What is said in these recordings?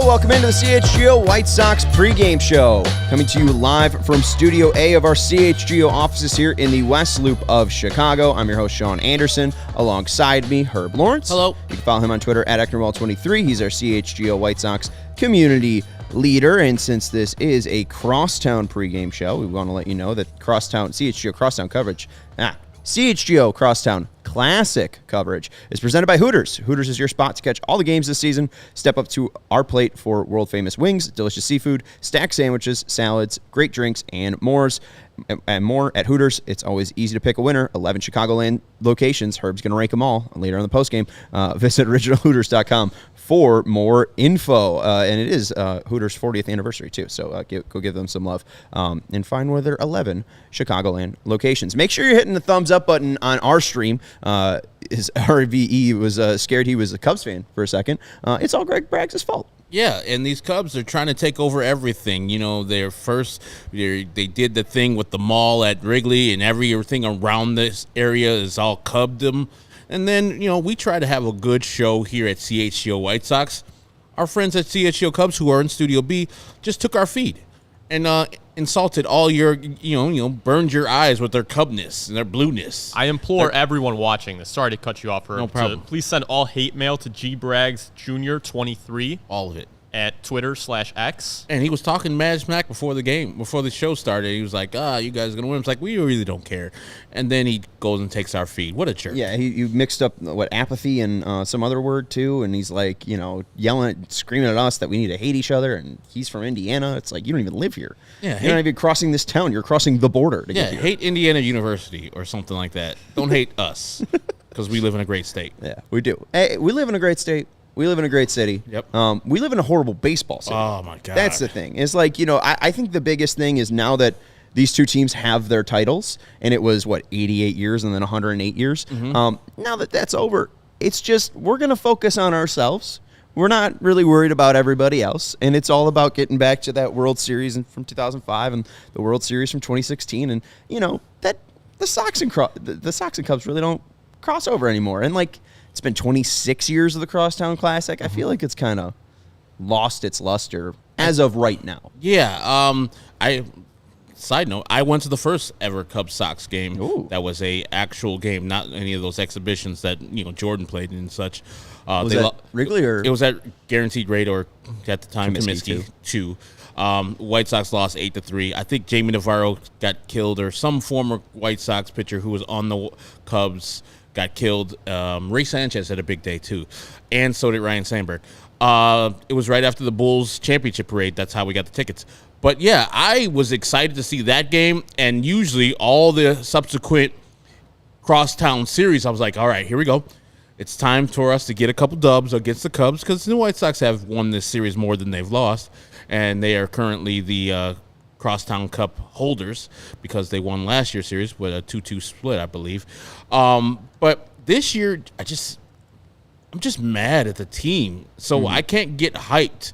Welcome into the CHGO White Sox pregame show. Coming to you live from Studio A of our CHGO offices here in the West Loop of Chicago. I'm your host, Sean Anderson. Alongside me, Herb Lawrence. Hello. You can follow him on Twitter at Ecknerwell23. He's our CHGO White Sox community leader. And since this is a Crosstown pregame show, we want to let you know that CHGO Crosstown coverage, CHGO Crosstown Classic coverage is presented by Hooters. Hooters is your spot to catch all the games this season. Step up to our plate for world-famous wings, delicious seafood, stacked sandwiches, salads, great drinks, and more at Hooters. It's always easy to pick a winner. 11 Chicagoland locations. Herb's going to rank them all later on the postgame. Visit originalhooters.com for more info. And it is Hooters' 40th anniversary, too. So go give them some love and find one of their 11 Chicagoland locations. Make sure you're hitting the thumbs up button on our stream. His RVE was scared he was a Cubs fan for a second. It's all Greg Braggs' fault. Yeah, and these Cubs are trying to take over everything. You know, they did the thing with the mall at Wrigley, and everything around this area is all Cubdom. And then, you know, we try to have a good show here at CHGO White Sox. Our friends at CHGO Cubs, who are in Studio B, just took our feed and insulted all your, burned your eyes with their Cubness and their blueness. I implore everyone watching this, sorry to cut you off, Herb, no problem. Please send all hate mail to gbraggs Jr. 23 all of it. At Twitter/X. And he was talking mad smack before the show started. He was like, you guys are going to win. It's like, we really don't care. And then he goes and takes our feed. What a jerk. Yeah, you mixed up, apathy and some other word, too. And he's like, yelling, screaming at us that we need to hate each other. And he's from Indiana. It's like, you don't even live here. Yeah, you're not even crossing this town. You're crossing the border to get here. Hate Indiana University or something like that. Don't hate us because we live in a great state. Yeah, we do. Hey, we live in a great state. We live in a great city. Yep. We live in a horrible baseball city. Oh, my God. That's the thing. It's like, I think the biggest thing is now that these two teams have their titles, and it was, 88 years and then 108 years. Mm-hmm. Now that that's over, it's just we're going to focus on ourselves. We're not really worried about everybody else, and it's all about getting back to that World Series from 2005 and the World Series from 2016. And, that the Sox and Cubs really don't cross over anymore. And, it's been 26 years of the Crosstown Classic. I feel like it's kind of lost its luster as of right now. Yeah. Side note, I went to the first ever Cubs Sox game. Ooh. That was a actual game, not any of those exhibitions that Jordan played and such. Was that Wrigley or? It was at Guaranteed Rate or at the time Comiskey 2. White Sox lost 8-3. I think Jamie Navarro got killed, or some former White Sox pitcher who was on the Cubs got killed. Ray Sanchez had a big day, too. And so did Ryan Sandberg. It was right after the Bulls championship parade. That's how we got the tickets. But, yeah, I was excited to see that game. And usually all the subsequent Crosstown series, I was like, all right, here we go. It's time for us to get a couple dubs against the Cubs because the White Sox have won this series more than they've lost. And they are currently the Crosstown Cup holders because they won last year's series with a 2-2 split, I believe. But this year, I'm just mad at the team. So I can't get hyped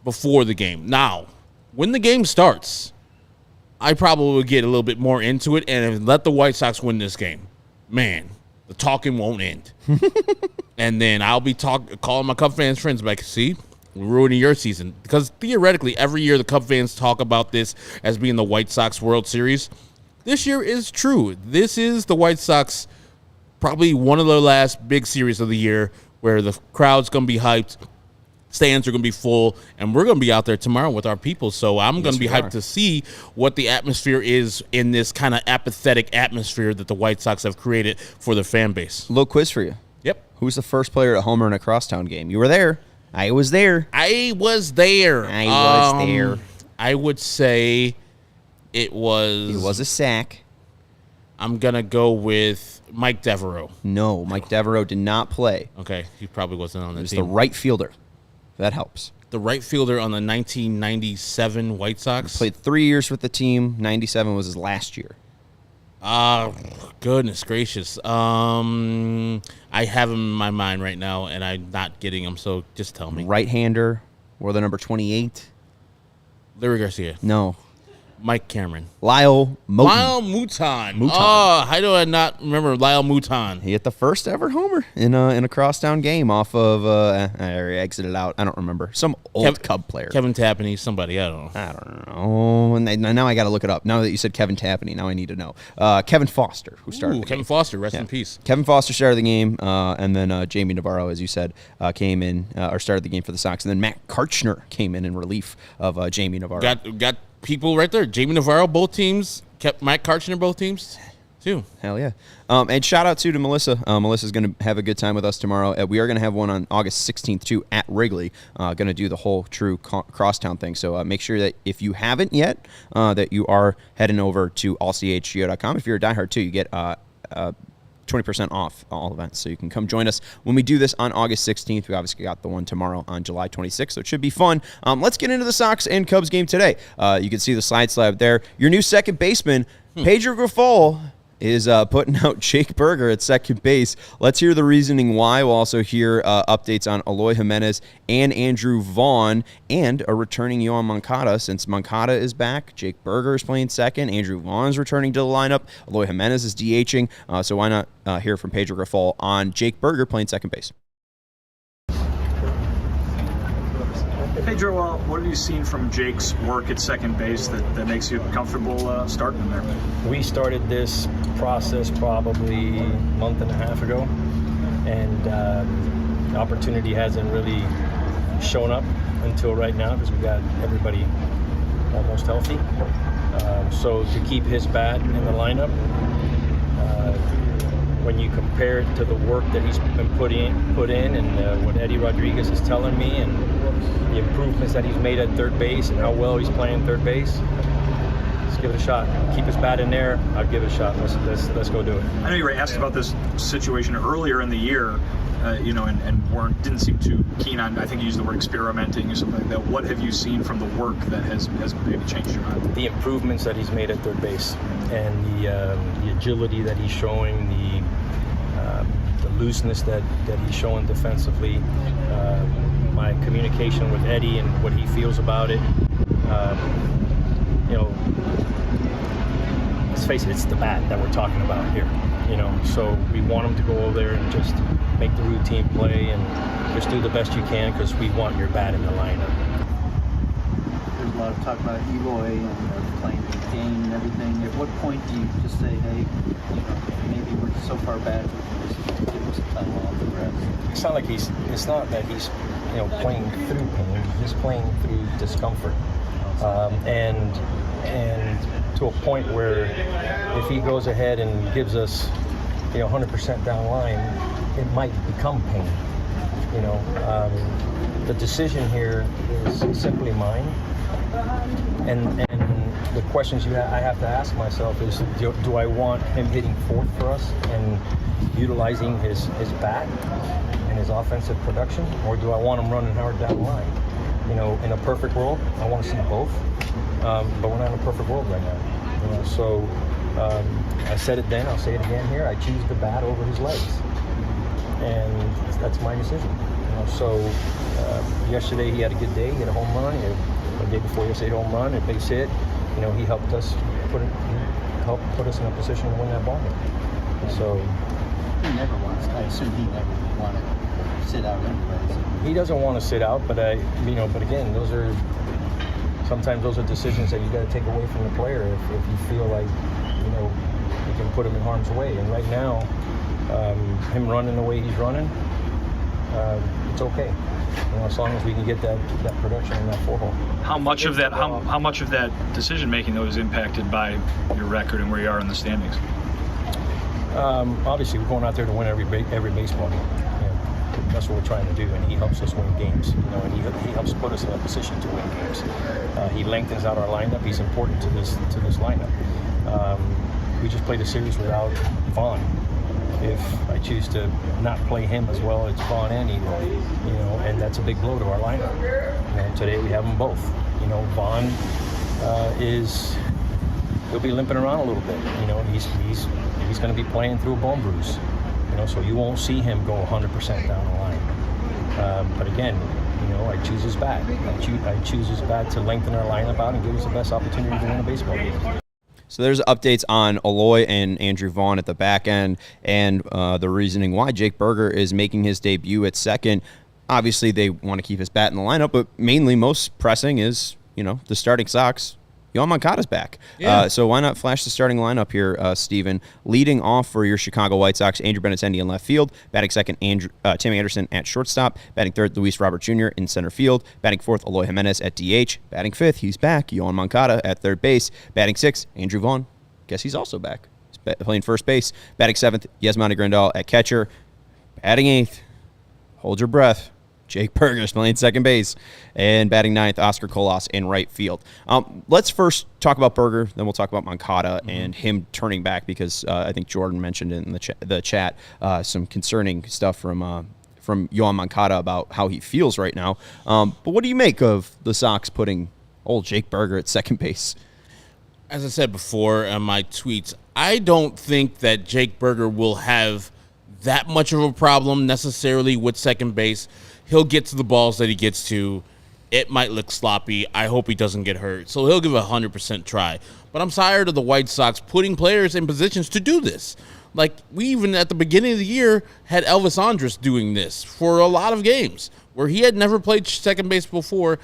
before the game. Now, when the game starts, I probably will get a little bit more into it and let the White Sox win this game. Man, the talking won't end. And then I'll be calling my Cub fans friends like, see, we're ruining your season. Because theoretically, every year the Cub fans talk about this as being the White Sox World Series. This year is true. This is the White Sox, probably one of the last big series of the year where the crowd's going to be hyped, stands are going to be full, and we're going to be out there tomorrow with our people. So I'm going to be hyped to see what the atmosphere is in this kind of apathetic atmosphere that the White Sox have created for their fan base. A little quiz for you. Yep. Who's the first player to homer in a Crosstown game? You were there. I was there. I was there. I would say it was... It was a sack. I'm going to go with Mike Devereaux. No, Mike Devereaux did not play. Okay, he probably wasn't on the He's team. the right fielder. That helps. The right fielder on the 1997 White Sox. Played 3 years with the team. 97 was his last year. Goodness gracious. I have him in my mind right now, and I'm not getting him, so just tell me. Right-hander, wore the number 28. Larry Garcia. No. Mike Cameron. Lyle Moton. Lyle Mouton. Oh, how do I not remember Lyle Mouton? He hit the first ever homer in a crosstown game off of exited out. I don't remember. Some old Cub player. Kevin Tapney, somebody, I don't know. I don't know. And now I got to look it up. Now that you said Kevin Tapney, now I need to know. Kevin Foster, who started the Kevin game. Foster, rest in peace. Kevin Foster started the game, and then Jamie Navarro, as you said, came in or started the game for the Sox. And then Matt Karchner came in relief of Jamie Navarro. Got people right there. Jamie Navarro, both teams. Kept Mike Karchner, both teams, too. Hell yeah. And shout out to Melissa. Melissa's going to have a good time with us tomorrow. We are going to have one on August 16th, too, at Wrigley. Going to do the whole true crosstown thing. So make sure that if you haven't yet, that you are heading over to allchgo.com. If you're a diehard, too, you get 20% off all events. So you can come join us when we do this on August 16th. We obviously got the one tomorrow on July 26th, so it should be fun. Let's get into the Sox and Cubs game today. You can see the slide slab there. Your new second baseman, Pedro Grifol, is putting out Jake Berger at second base. Let's hear the reasoning why. We'll also hear updates on Eloy Jimenez and Andrew Vaughn and a returning Yoan Moncada. Since Moncada is back, Jake Berger is playing second. Andrew Vaughn is returning to the lineup. Eloy Jimenez is DHing. So why not hear from Pedro Grifol on Jake Berger playing second base? Pedro, what have you seen from Jake's work at second base that makes you comfortable starting him there? We started this process probably a month and a half ago, and the opportunity hasn't really shown up until right now because we got everybody almost healthy. So to keep his bat in the lineup, when you compare it to the work that he's been put in and what Eddie Rodriguez is telling me and the improvements that he's made at third base and how well he's playing third base, let's give it a shot. Keep his bat in there. I'll give it a shot. Let's go do it. I know you were asked about this situation earlier in the year, and didn't seem too keen on. I think you used the word experimenting or something like that. What have you seen from the work that has maybe changed your mind? The improvements that he's made at third base and the agility that he's showing, the looseness that he's showing defensively, my communication with Eddie and what he feels about it. Let's face it, it's the bat that we're talking about here. So we want him to go over there and just make the routine play and just do the best you can because we want your bat in the lineup. There's a lot of talk about Eloy and playing the game and everything. At what point do you just say, hey, maybe we're so far back, we can just give him some time off the rest? It's not that he's playing through pain. He's playing through discomfort, and to a point where if he goes ahead and gives us 100% down line, it might become pain. The decision here is simply mine, and the questions I have to ask myself is, do I want him hitting fourth for us and utilizing his bat and his offensive production, or do I want him running hard down the line? In a perfect world, I want to see both, but we're not in a perfect world right now. So I said it then, I'll say it again here. I choose the bat over his legs, and that's my decision. So yesterday he had a good day. He had a home run. The day before yesterday, a home run, a base hit. He helped us put us in a position to win that ball game. So He never wants. I assume he never wanted to sit out anyways. he doesn't want to sit out, but but again, sometimes those are decisions that you got to take away from the player if you feel like you can put him in harm's way. And right now, him running the way he's running, it's okay. As long as we can get that production in that 4-hole. How much of that decision making though is impacted by your record and where you are in the standings? Obviously, we're going out there to win every baseball game. That's what we're trying to do, and he helps us win games. And he helps put us in a position to win games. He lengthens out our lineup. He's important to this lineup. We just played a series without Vaughn, if I choose to not play him as well as Vaughn and Eloy, you know, and that's a big blow to our lineup. And today we have them both. You know, Vaughn he'll be limping around a little bit. You know, he's going to be playing through a bone bruise. You know, so you won't see him go 100% down the line. But again, you know, I choose his bat. I choose his bat to lengthen our lineup out and give us the best opportunity to win a baseball game. So there's updates on Eloy and Andrew Vaughn at the back end, and the reasoning why Jake Berger is making his debut at second. Obviously, they want to keep his bat in the lineup, but mainly most pressing is, you know, the starting Sox. Yoan Moncada's back. Yeah. So why not flash the starting lineup here, Steven? Leading off for your Chicago White Sox, Andrew Benintendi in left field. Batting second, Tim Anderson at shortstop. Batting third, Luis Robert Jr. in center field. Batting fourth, Eloy Jimenez at DH. Batting fifth, he's back, Yoan Moncada at third base. Batting sixth, Andrew Vaughn. Guess he's also back. He's playing first base. Batting seventh, Yasmani Grandal at catcher. Batting eighth, hold your breath, Jake Berger's playing second base. And batting ninth, Oscar Colas in right field. Let's first talk about Berger, then we'll talk about Moncada and him turning back, because I think Jordan mentioned it in the chat some concerning stuff from Yoan Moncada about how he feels right now. But what do you make of the Sox putting old Jake Berger at second base? As I said before in my tweets, I don't think that Jake Berger will have that much of a problem necessarily with second base. He'll get to the balls that he gets to. It might look sloppy. I hope he doesn't get hurt. So he'll give a 100% try. But I'm tired of the White Sox putting players in positions to do this. Like, we even at the beginning of the year had Elvis Andrus doing this for a lot of games where he had never played second base before.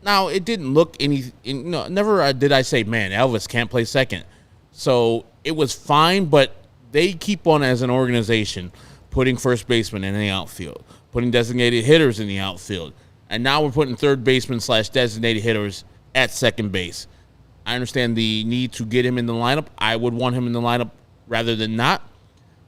Now, it didn't look never did I say, man, Elvis can't play second. So it was fine, but they keep on, as an organization, putting first baseman in the outfield, putting designated hitters in the outfield, and now we're putting third baseman / designated hitters at second base. I understand the need to get him in the lineup. I would want him in the lineup rather than not,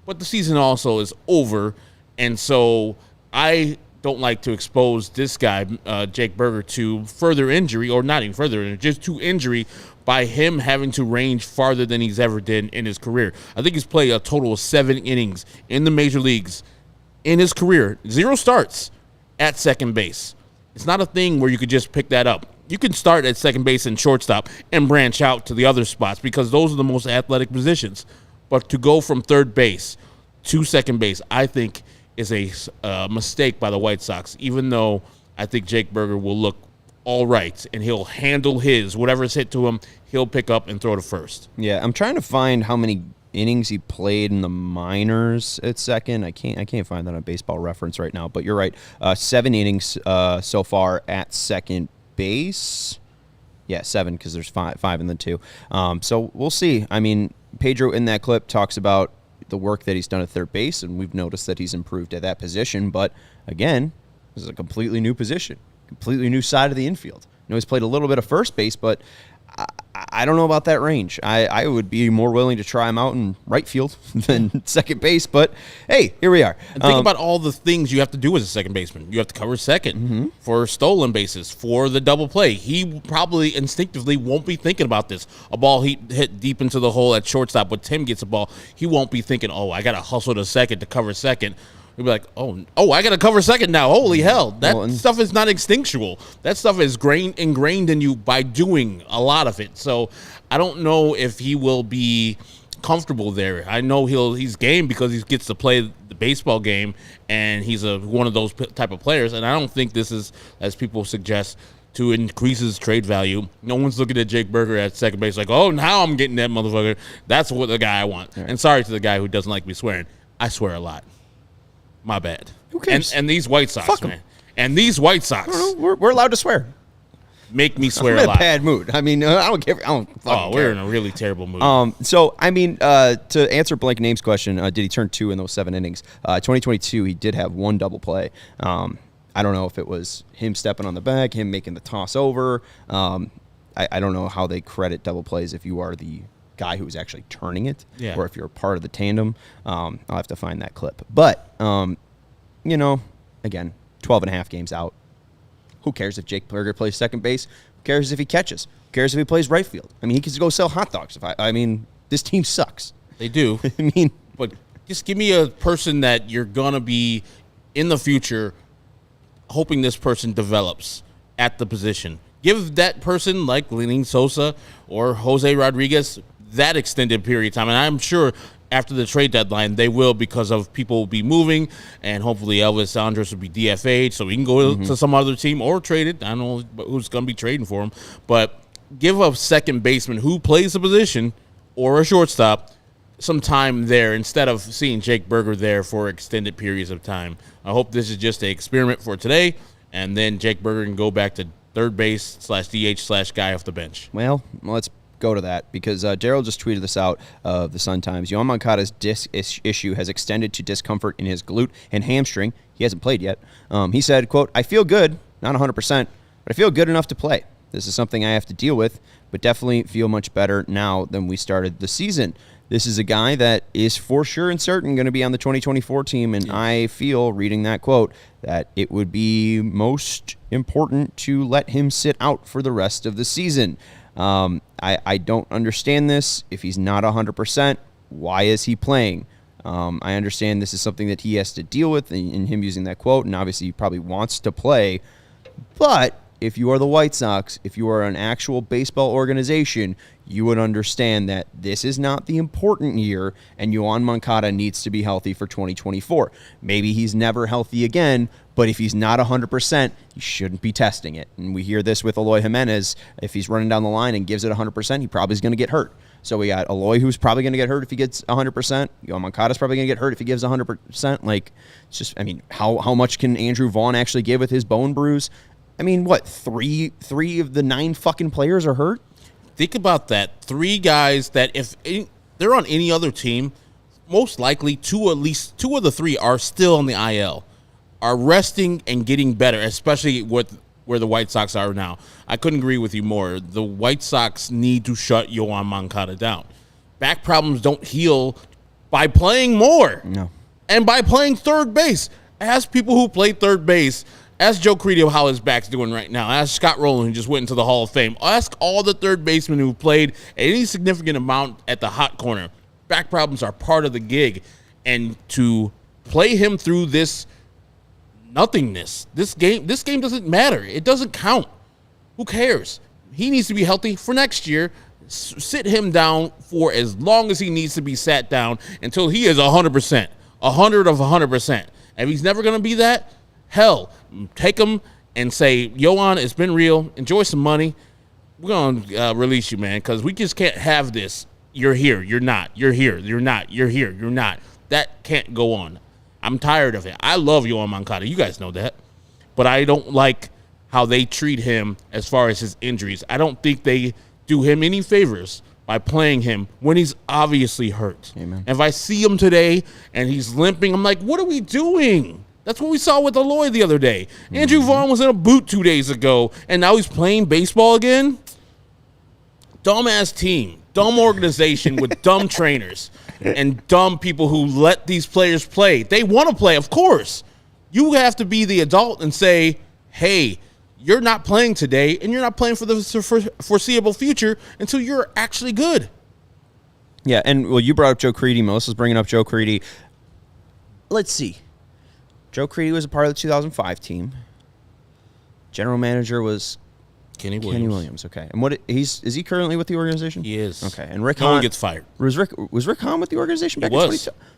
but the season also is over, and so I don't like to expose this guy, Jake Berger, to further injury, or not even further injury, just to injury by him having to range farther than he's ever did in his career. I think he's played a total of 7 innings in the major leagues in his career, 0 starts at second base. It's not a thing where you could just pick that up. You can start at second base and shortstop and branch out to the other spots, because those are the most athletic positions. But to go from third base to second base, I think, is a mistake by the White Sox, even though I think Jake Berger will look all right, and he'll handle whatever's hit to him, he'll pick up and throw to first. Yeah, I'm trying to find how many innings he played in the minors at second. I can't find that on Baseball Reference right now, but you're right. 7 innings so far at second base. Yeah, 7, because there's 5 in the 2. So we'll see. I mean, Pedro in that clip talks about the work that he's done at third base, and we've noticed that he's improved at that position. But again, this is a completely new position, completely new side of the infield. I know he's played a little bit of first base, but I don't know about that range. I would be more willing to try him out in right field than second base, but hey, here we are. And think about all the things you have to do as a second baseman. You have to cover second for stolen bases, for the double play. He probably instinctively won't be thinking about this. A ball he hit deep into the hole at shortstop, when Tim gets a ball, he won't be thinking, oh, I got to hustle to second to cover second. He'll be like, oh, I got to cover second now. Holy hell. That stuff is not instinctual. That stuff is ingrained in you by doing a lot of it. So I don't know if he will be comfortable there. I know he's game because he gets to play the baseball game, and he's one of those type of players. And I don't think this is, as people suggest, to increase his trade value. No one's looking at Jake Berger at second base like, oh, now I'm getting that motherfucker. That's what the guy I want. Right. And sorry to the guy who doesn't like me swearing. I swear a lot. My bad. Who cares? And these White Sox, man. And these White Sox. I don't know. We're allowed to swear. Make me swear I'm in a lot. a bad mood. I mean, I don't care. I don't fucking we're care. in a really terrible mood. So, I mean, to answer Blank Name's question, did he turn 2 in those 7 innings? 2022, he did have 1 double play. I don't know if it was him stepping on the bag, him making the toss over. I don't know how they credit double plays if you are the guy who's actually turning it, or if you're a part of the tandem. I'll have to find that clip. But, you know, again, 12 and a half games out. Who cares if Jake Berger plays second base? Who cares if he catches? Who cares if he plays right field? I mean, he could go sell hot dogs. I mean, this team sucks. They do. I mean, but Just give me a person that you're going to be in the future hoping this person develops at the position. Give that person like Leaning Sosa or Jose Rodriguez that extended period of time. And I'm sure after the trade deadline, they will, because of people will be moving, and hopefully Elvis Andrus will be DFA'd so he can go to some other team or traded. I don't know who's going to be trading for him. But give a second baseman who plays the position or a shortstop some time there instead of seeing Jake Berger there for extended periods of time. I hope this is just an experiment for today, and then Jake Berger can go back to third base /DH / guy off the bench. Well, let's go to that, because Daryl just tweeted this out of the Sun Times. Yoan Moncada's disc issue has extended to discomfort in his glute and hamstring. He hasn't played yet. He said, quote, "I feel good, not 100%, but I feel good enough to play. This is something I have to deal with, but definitely feel much better now than we started the season." This is a guy that is for sure and certain going to be on the 2024 team, and I feel, reading that quote, that it would be most important to let him sit out for the rest of the season. I don't understand this. If he's not 100%, why is he playing? I understand this is something that he has to deal with in him using that quote, and obviously he probably wants to play. But if you are the White Sox, if you are an actual baseball organization, you would understand that this is not the important year, and Yoan Moncada needs to be healthy for 2024. Maybe he's never healthy again, but if he's not 100%, he shouldn't be testing it. And we hear this with Eloy Jimenez. If he's running down the line and gives it 100%, he probably is going to get hurt. So we got Eloy, who's probably going to get hurt if he gets 100%. Yoan Moncada's probably going to get hurt if he gives 100%. Like, it's just, I mean, how much can Andrew Vaughn actually give with his bone bruise? I mean, what, three of the 9 fucking players are hurt? Think about that. 3 guys that if they're on any other team, most likely at least two of the 3 are still on the IL, are resting and getting better, especially with where the White Sox are now. I couldn't agree with you more. The White Sox need to shut Yoan Moncada down. Back problems don't heal by playing more. No. And by playing third base. Ask people who play third base. Ask Joe Credio how his back's doing right now. Ask Scott Rowland, who just went into the Hall of Fame. Ask all the third basemen who played any significant amount at the hot corner. Back problems are part of the gig. And to play him through this nothingness, this game doesn't matter. It doesn't count. Who cares? He needs to be healthy for next year. Sit him down for as long as he needs to be sat down until he is 100%. 100 of 100%. If he's never going to be that, hell, take him and say, Yoan, it's been real. Enjoy some money. We're going to release you, man, because we just can't have this. You're here. You're not. You're here. You're not. You're here. You're not. That can't go on. I'm tired of it. I love Yoan Moncada. You guys know that. But I don't like how they treat him as far as his injuries. I don't think they do him any favors by playing him when he's obviously hurt. Amen. And if I see him today and he's limping, I'm like, what are we doing? That's what we saw with Eloy the other day. Andrew Vaughn was in a boot 2 days ago, and now he's playing baseball again? Dumb-ass team. Dumb organization with dumb trainers and dumb people who let these players play. They want to play, of course. You have to be the adult and say, hey, you're not playing today, and you're not playing for the foreseeable future until you're actually good. Yeah, and, well, you brought up Joe Creedy. Melissa's bringing up Joe Creedy. Let's see. Joe Creedy was a part of the 2005 team. General manager was Kenny Williams. Okay, and is he currently with the organization? He is. Okay, and Rick No Hahn one gets fired. Was Rick Hahn with the organization back He in was. 2012?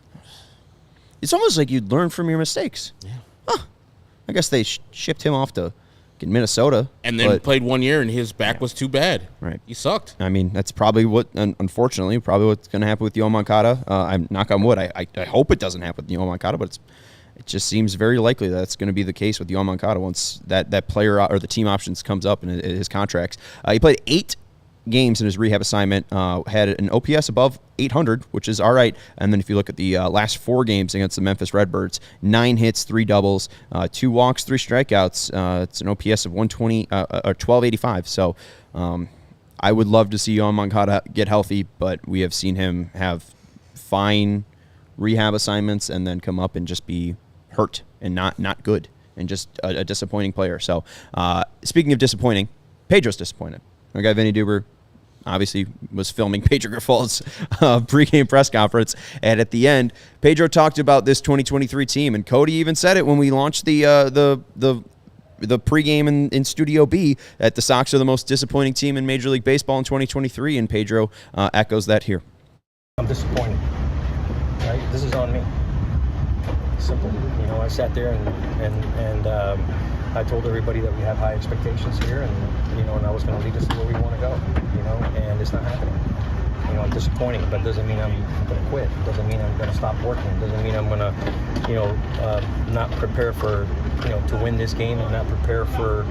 It's almost like you'd learn from your mistakes. Yeah. Huh. I guess they shipped him off to Minnesota. And then played 1 year, and his back was too bad. Right. He sucked. I mean, that's probably unfortunately, what's going to happen with Yoan Moncada. I'm knock on wood. I hope it doesn't happen with Yoan Moncada, but it just seems very likely that's going to be the case with Yoan Moncada once that player or the team options comes up in his contracts. He played 8 games in his rehab assignment, had an OPS above 800, which is all right. And then if you look at the last 4 games against the Memphis Redbirds, 9 hits, 3 doubles, 2 walks, 3 strikeouts. It's an OPS of 120 or 1285. So I would love to see Yoan Moncada get healthy, but we have seen him have fine rehab assignments and then come up and just be hurt and not good and just a disappointing player. So speaking of disappointing, Pedro's disappointed. Our guy Vinny Duber obviously was filming Pedro Grifol's pregame press conference. And at the end, Pedro talked about this 2023 team. And Cody even said it when we launched the pregame in Studio B, that the Sox are the most disappointing team in Major League Baseball in 2023. And Pedro echoes that here. I'm disappointed. Right? This is on me. Simple. I sat there and I told everybody that we have high expectations here, and I was going to lead us to where we want to go. And it's not happening. I'm disappointed, but it doesn't mean I'm going to quit. It doesn't mean I'm going to stop working. It doesn't mean I'm going to, not prepare for, to win this game, and not prepare for,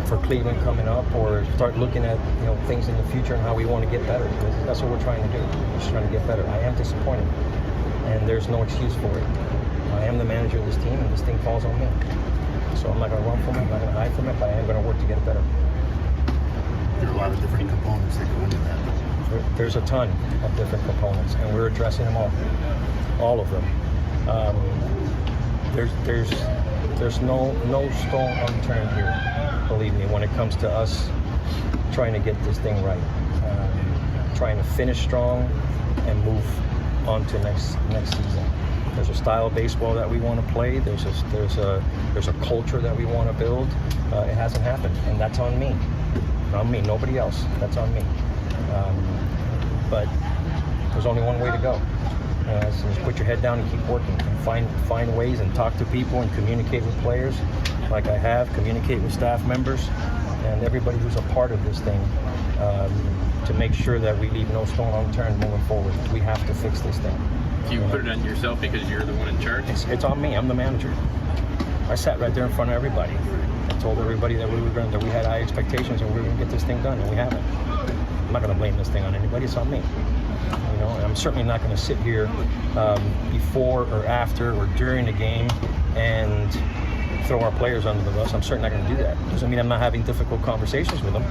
for Cleveland coming up, or start looking at, things in the future and how we want to get better. That's what we're trying to do. We're just trying to get better. I am disappointed, and there's no excuse for it. I am the manager of this team, and this thing falls on me. So I'm not going to run from it. I'm not going to hide from it, but I am going to work to get it better. There are a lot of different components that go into that. There's a ton of different components, and we're addressing them all of them. There's no stone unturned here, believe me, when it comes to us trying to get this thing right, trying to finish strong and move on to next season. There's a style of baseball that we want to play. There's a culture that we want to build. It hasn't happened, and that's on me. On me, nobody else. That's on me. But there's only one way to go. So just put your head down and keep working, and find ways and talk to people and communicate with players, like I have. Communicate with staff members and everybody who's a part of this thing, to make sure that we leave no stone unturned moving forward. We have to fix this thing. Do you put it on yourself because you're the one in charge? It's on me. I'm the manager. I sat right there in front of everybody. I told everybody that we had high expectations and we were going to get this thing done, and we haven't. I'm not going to blame this thing on anybody. It's on me. And I'm certainly not going to sit here before or after or during the game and throw our players under the bus. I'm certainly not going to do that. Doesn't mean I'm not having difficult conversations with them.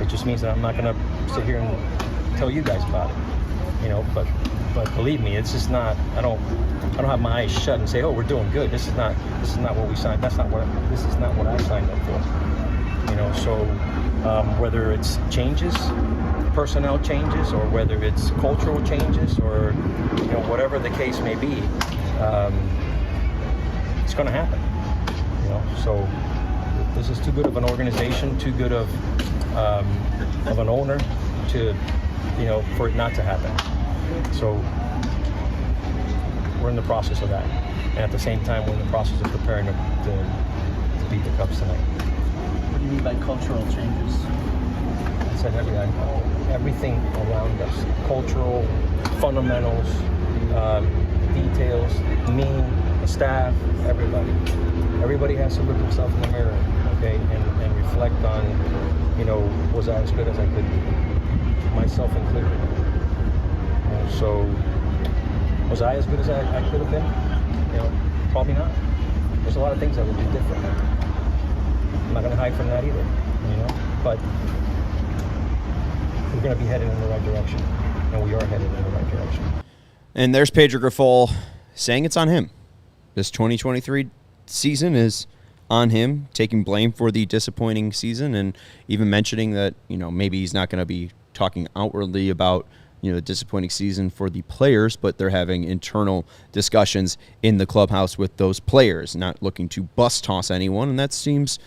It just means that I'm not going to sit here and tell you guys about it. But believe me, it's just not. I don't have my eyes shut and say, "Oh, we're doing good." This is not what we signed. This is not what I signed up for. So whether it's changes, personnel changes, or whether it's cultural changes, or whatever the case may be, it's going to happen. So this is too good of an organization, too good of an owner to for it not to happen. So we're in the process of that, and at the same time we're in the process of preparing to beat the Cubs tonight. What do you mean by cultural changes? I said everything around us, cultural fundamentals, details, me, the staff, everybody has to look himself in the mirror, okay, and reflect on, was I as good as I could be, myself included. So, was I as good as I could have been? Probably not. There's a lot of things I would do different. I'm not going to hide from that either, But we're going to be headed in the right direction, and we are headed in the right direction. And there's Pedro Grifol saying it's on him. This 2023 season is on him, taking blame for the disappointing season, and even mentioning that, maybe he's not going to be talking outwardly about the disappointing season for the players, but they're having internal discussions in the clubhouse with those players, not looking to bus toss anyone. And that seems,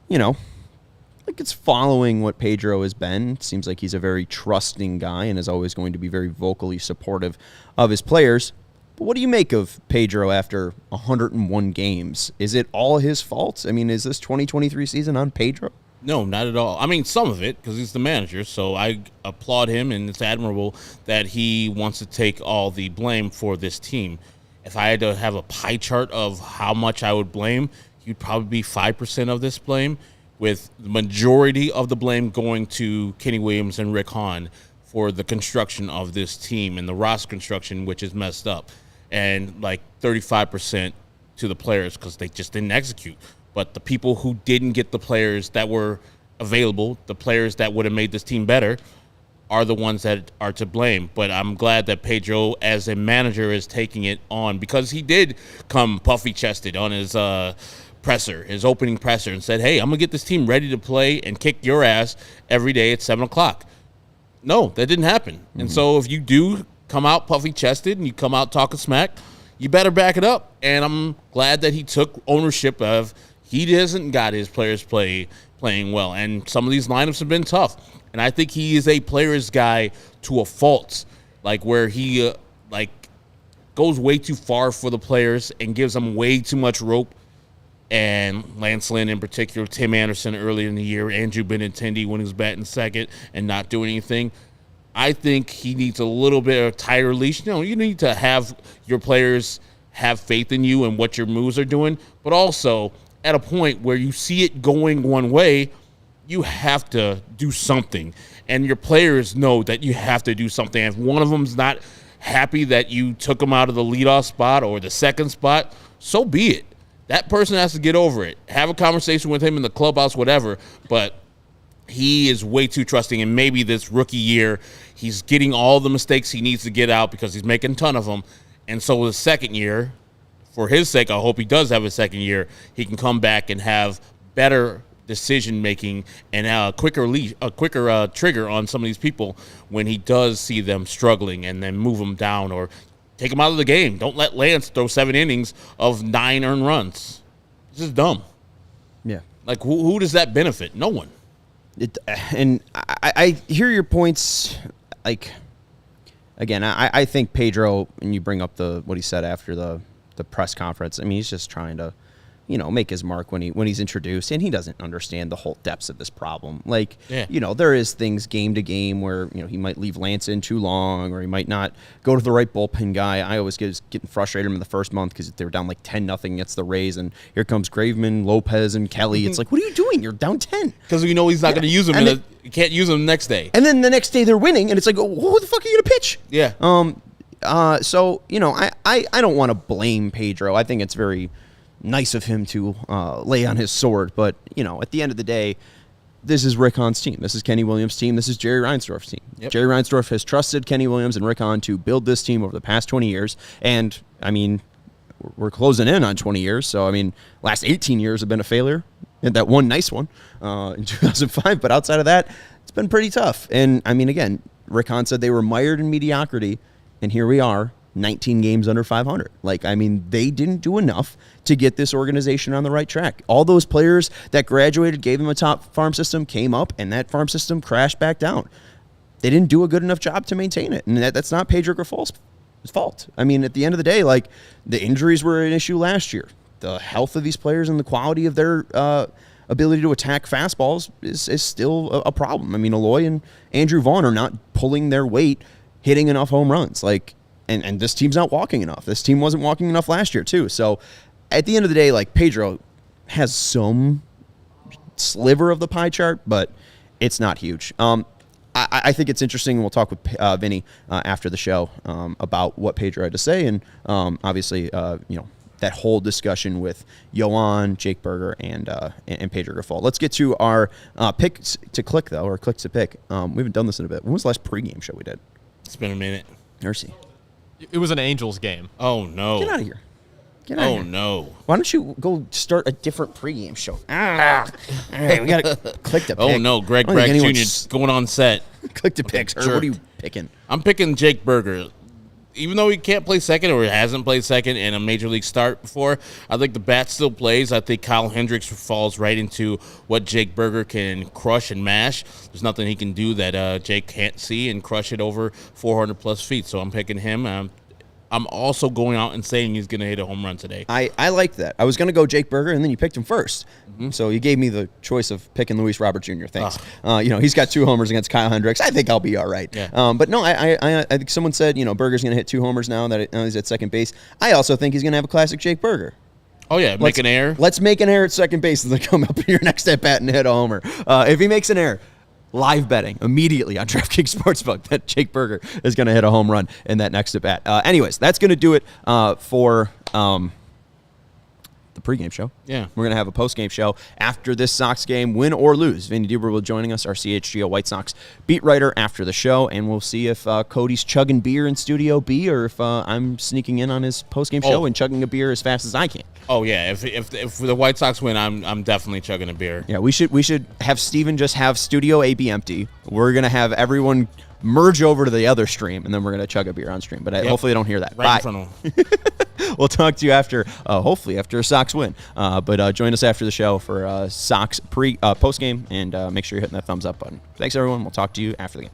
like it's following what Pedro has been. It seems like he's a very trusting guy and is always going to be very vocally supportive of his players. But what do you make of Pedro after 101 games? Is it all his fault? I mean, is this 2023 season on Pedro? No, not at all. I mean, some of it, because he's the manager, so I applaud him, and it's admirable that he wants to take all the blame for this team. If I had to have a pie chart of how much I would blame, he'd probably be 5% of this blame, with the majority of the blame going to Kenny Williams and Rick Hahn for the construction of this team and the roster construction, which is messed up, and like 35% to the players because they just didn't execute. But the people who didn't get the players that were available, the players that would have made this team better, are the ones that are to blame. But I'm glad that Pedro, as a manager, is taking it on, because he did come puffy-chested on his his opening presser, and said, hey, I'm going to get this team ready to play and kick your ass every day at 7 o'clock. No, that didn't happen. And so if you do come out puffy-chested and you come out talking smack, you better back it up. And I'm glad that he took ownership of he hasn't got his players playing well. And some of these lineups have been tough. And I think he is a player's guy to a fault, like where he goes way too far for the players and gives them way too much rope. And Lance Lynn in particular, Tim Anderson earlier in the year, Andrew Benintendi when he was batting second and not doing anything. I think he needs a little bit of a tighter leash. You need to have your players have faith in you and what your moves are doing, but also at a point where you see it going one way, you have to do something. And your players know that you have to do something. If one of them's not happy that you took him out of the leadoff spot or the second spot, so be it. That person has to get over it. Have a conversation with him in the clubhouse, whatever, but he is way too trusting, and maybe this rookie year he's getting all the mistakes he needs to get out because he's making a ton of them. And so the second year, for his sake, I hope he does have a second year, he can come back and have better decision-making and a quicker trigger on some of these people when he does see them struggling, and then move them down or take them out of the game. Don't let Lance throw 7 innings of 9 earned runs. This is dumb. Yeah. Like, who does that benefit? No one. And I hear your points. Like, again, I think Pedro, and you bring up what he said after the press conference. I mean, he's just trying to, make his mark when he's introduced, and he doesn't understand the whole depths of this problem. Like, there is things game to game where, he might leave Lance in too long, or he might not go to the right bullpen guy. I always getting frustrated in the first month because they were down like 10-0 against the Rays, and here comes Graveman, Lopez, and Kelly. It's like, what are you doing? You're down 10. Because we know he's not going to use him. You can't use him the next day. And then the next day they're winning, and it's like, who the fuck are you going to pitch? Yeah. So, I don't want to blame Pedro. I think it's very nice of him to lay on his sword. But, at the end of the day, this is Rick Hahn's team. This is Kenny Williams' team. This is Jerry Reinsdorf's team. Yep. Jerry Reinsdorf has trusted Kenny Williams and Rick Hahn to build this team over the past 20 years. And, I mean, we're closing in on 20 years. So, I mean, last 18 years have been a failure. And that one nice one in 2005. But outside of that, it's been pretty tough. And, I mean, again, Rick Hahn said they were mired in mediocrity. And here we are, 19 games under 500. Like, I mean, they didn't do enough to get this organization on the right track. All those players that graduated, gave them a top farm system, came up, and that farm system crashed back down. They didn't do a good enough job to maintain it. And that's not Pedro Grifol's fault. I mean, at the end of the day, like, the injuries were an issue last year. The health of these players and the quality of their ability to attack fastballs is still a problem. I mean, Eloy and Andrew Vaughn are not pulling their weight hitting enough home runs. Like, and this team's not walking enough. This team wasn't walking enough last year, too. So, at the end of the day, like, Pedro has some sliver of the pie chart, but it's not huge. I think it's interesting. We'll talk with Vinny after the show about what Pedro had to say, and obviously, that whole discussion with Yoan, Jake Berger, and Pedro Grifol. Let's get to our picks to click, though, or clicks to pick. We haven't done this in a bit. When was the last pregame show we did? It's been a minute. Mercy. It was an Angels game. Oh, no. Get out of here. Get out of here. No. Why don't you go start a different pregame show? Hey, we got to click to pick. Oh, no. Greg Bragg Jr. going on set. Click to picks. What are you picking? I'm picking Jake Berger. Even though he can't play second or hasn't played second in a major league start before, I think the bat still plays. I think Kyle Hendricks falls right into what Jake Berger can crush and mash. There's nothing he can do that Jake can't see and crush it over 400-plus feet. So I'm picking him. I'm also going out and saying he's going to hit a home run today. I like that. I was going to go Jake Berger, and then you picked him first. Mm-hmm. So you gave me the choice of picking Luis Robert Jr. Thanks. He's got 2 homers against Kyle Hendricks. I think I'll be all right. Yeah. But no, I think someone said, Berger's going to hit 2 homers now that he's at second base. I also think he's going to have a classic Jake Berger. Oh, yeah, make an error. Let's make an error at second base and then come up in your next at-bat and hit a homer. If he makes an error, live betting immediately on DraftKings Sportsbook that Jake Berger is going to hit a home run in that next at-bat. Anyways, that's going to do it for the pregame show. Yeah. We're going to have a postgame show after this Sox game, win or lose. Vinny Duber will joining us, our CHGO White Sox beat writer, after the show, and we'll see if Cody's chugging beer in Studio B or if I'm sneaking in on his postgame show and chugging a beer as fast as I can. Oh, yeah. If the White Sox win, I'm definitely chugging a beer. Yeah, we should have Steven just have Studio A be empty. We're going to have everyone merge over to the other stream, and then we're going to chug a beer on stream. But hopefully, I don't hear that. Right Bye. in front of them. We'll talk to you after, hopefully, after a Sox win. But join us after the show for Sox post game, and make sure you're hitting that thumbs up button. Thanks, everyone. We'll talk to you after the game.